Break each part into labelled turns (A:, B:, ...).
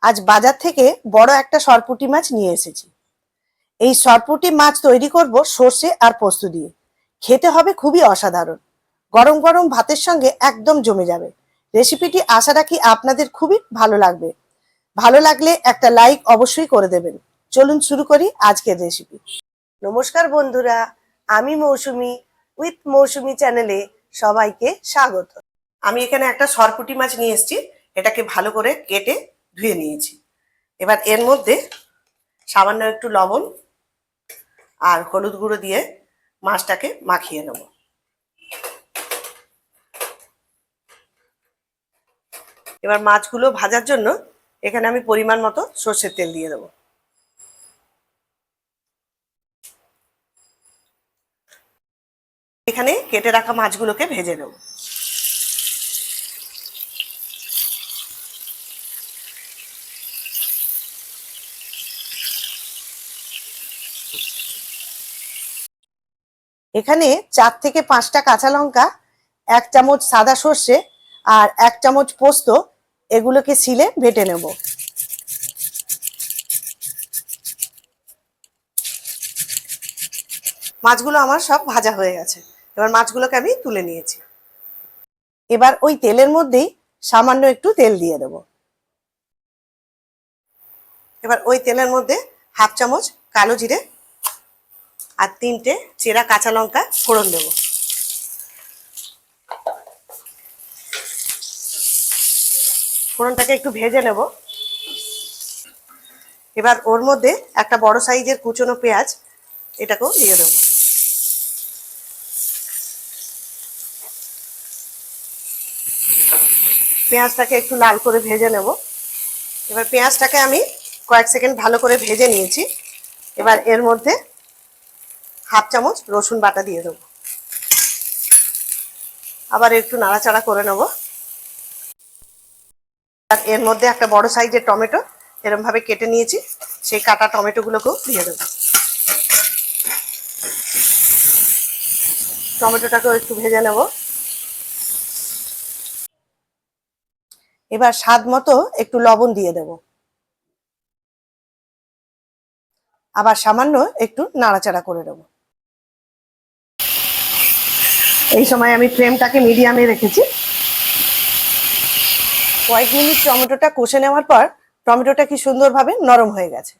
A: আজ বাজার থেকে বড় একটা সরপুঁটি মাছ নিয়ে এসেছি। এই সরপুঁটি মাছ তৈরি করব সর্ষে আর পোস্ত দিয়ে। খেতে হবে খুবই অসাধারণ। গরম গরম ভাতের সঙ্গে একদম জমে যাবে। রেসিপিটি আশা রাখি আপনাদের খুবই ভালো লাগবে। ভালো লাগলে একটা লাইক অবশ্যই করে দেবেন। চলুন শুরু করি আজকের রেসিপি। নমস্কার বন্ধুরা, আমি মৌসুমি উইথ মৌসুমি চ্যানেলে সবাইকে স্বাগত। আমি এখানে একটা সরপুঁটি মাছ নিয়ে এসেছি। এটাকে ভালো করে কেটে ধুয়ে নিয়েছি। এবার এর মধ্যে সামান্য একটু লবণ আর হলুদ গুঁড়ো দিয়ে মাছটাকে মাখিয়ে নেব। এবার মাছগুলো ভাজার জন্য এখানে আমি পরিমাণ মতো সর্ষের তেল দিয়ে দেবো। এখানে কেটে রাখা মাছগুলোকে ভেজে নেব। এখানে 4 থেকে 5টা কাঁচা লঙ্কা, 1 চামচ সাদা সর্ষে আর 1 চামচ পোস্ত এগুলোকে শিলে বেটে নেব। মাছগুলো আমার সব ভাজা হয়ে গেছে। এবার মাছগুলোকে আমি তুলে নিয়েছি। এবার ওই তেলের মধ্যেই সামান্য একটু তেল দিয়ে দেব। এবার ওই তেলের মধ্যে 1/2 চামচ কালো জিরে আর 3টে চেরা কাঁচা লঙ্কা ফোড়ন দেব। ফোড়নটাকে একটু ভেজে নেব। এবার ওর মধ্যে একটা বড় সাইজের কুচনো পেঁয়াজ এটাকেও দিয়ে দেব। পেঁয়াজটাকে একটু লাল করে ভেজে নেব। এবার পেঁয়াজটাকে আমি কয়েক সেকেন্ড ভালো করে ভেজে নিয়েছি। এবার এর মধ্যে 1/2 চামচ রসুন বাটা দিয়ে দেবো। আবার একটু নাড়াচাড়া করে নেব। আর এর মধ্যে একটা বড় সাইজের টমেটো এরকম ভাবে কেটে নিয়েছি, সেই কাটা টমেটোগুলোকেও দিয়ে দেবো। টমেটোটাকেও একটু ভেজে নেব। এবার স্বাদ মতো একটু লবণ দিয়ে দেব। আবার সামান্য একটু নাড়াচাড়া করে দেব। এই সময় আমি ফ্লেমটাকে মিডিয়ামে রেখেছি। কয়েক মিনিট টমেটোটা কষে নেওয়ার পর টমেটোটা কি সুন্দরভাবে নরম হয়ে গেছে।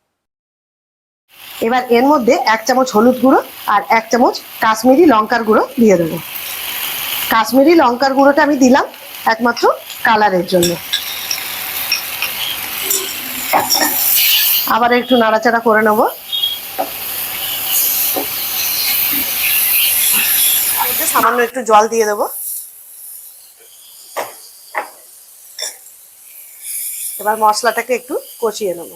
A: এবার এর মধ্যে 1 চামচ হলুদ গুঁড়ো আর 1 চামচ কাশ্মীরি লঙ্কার গুঁড়ো দিয়ে দেবো। কাশ্মীরি লঙ্কার গুঁড়োটা আমি দিলাম একমাত্র কালারের জন্য। আবার একটু নাড়াচাড়া করে নেব। সামান্য একটু জল দিয়ে দেবো। এবার মশলাটাকে একটু কষিয়ে নেব।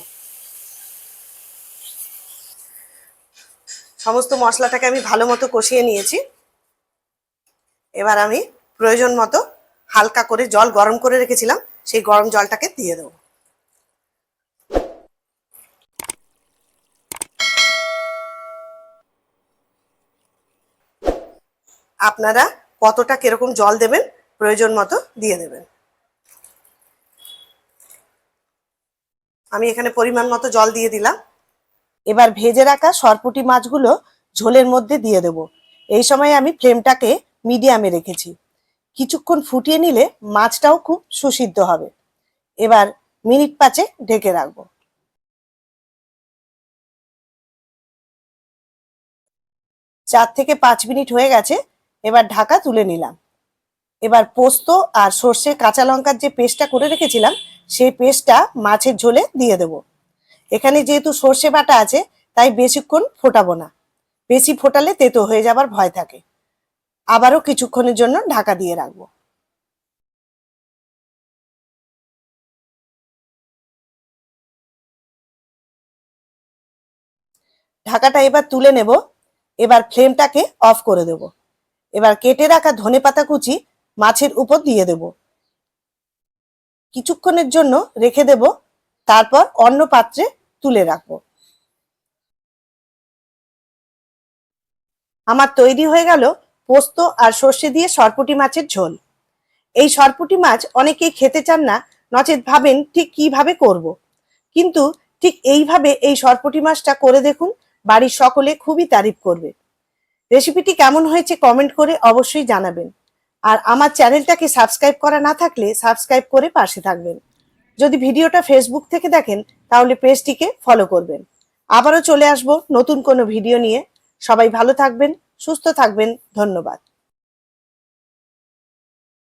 A: সমস্ত মশলাটাকে আমি ভালো মতো কষিয়ে নিয়েছি। এবার আমি প্রয়োজন মতো হালকা করে জল গরম করে রেখেছিলাম, সেই গরম জলটাকে দিয়ে দেবো। আপনারা কতটা কিরকম জল দেবেন প্রয়োজন মতো দিয়ে দেবেন। আমি এখানে পরিমাণ মতো জল দিয়ে দিলাম। এবার ভেজে রাখা সরপুঁটি মাছগুলো ঝোলের মধ্যে দিয়ে দেব। এই সময় আমি ফ্লেমটাকে মিডিয়ামে রেখেছি। কিছুক্ষণ ফুটিয়ে নিলে মাছটাও খুব সুসিদ্ধ হবে। এবার মিনিট 5 ঢেকে রাখবো। 4 থেকে 5 মিনিট হয়ে গেছে। এবার ঢাকা তুলে নিলাম। এবার পোস্ত আর সর্ষে কাঁচা লঙ্কার যে পেস্টটা করে রেখেছিলাম সেই পেস্টটা মাছের ঝোলে দিয়ে দেব। এখানে যেহেতু সর্ষে বাটা আছে তাই বেশিক্ষণ ফোটাবো না। বেশি ফোটালে তেতো হয়ে যাবার ভয় থাকে। আবারও কিছুক্ষণের জন্য ঢাকা দিয়ে রাখবো। ঢাকাটা এবার তুলে নেব। এবার ফ্লেমটাকে অফ করে দেব। এবার কেটে রাখা ধনেপাতা কুচি মাছের উপর দিয়ে দেব। কিছুক্ষণের জন্য রেখে দেব, তারপর অন্য পাত্রে তুলে রাখবো। আমার তৈরি হয়ে গেল পোস্ত আর সর্ষে দিয়ে সরপুঁটি মাছের ঝোল। এই সরপুঁটি মাছ অনেকেই খেতে চান না, নচেৎ ভাবেন ঠিক কিভাবে করব। কিন্তু ঠিক এইভাবে এই সরপুঁটি মাছটা করে দেখুন, বাড়ির সকলে খুবই তারিফ করবে। রেসিপিটি কেমন হয়েছে কমেন্ট করে অবশ্যই জানাবেন। আর আমার চ্যানেলটাকে সাবস্ক্রাইব করা না থাকলে সাবস্ক্রাইব করে পাশে থাকবেন। যদি ভিডিওটা ফেসবুক থেকে দেখেন তাহলে পেজটিকে ফলো করবেন। আবারও চলে আসবো নতুন কোনো ভিডিও নিয়ে। সবাই ভালো থাকবেন, সুস্থ থাকবেন। ধন্যবাদ।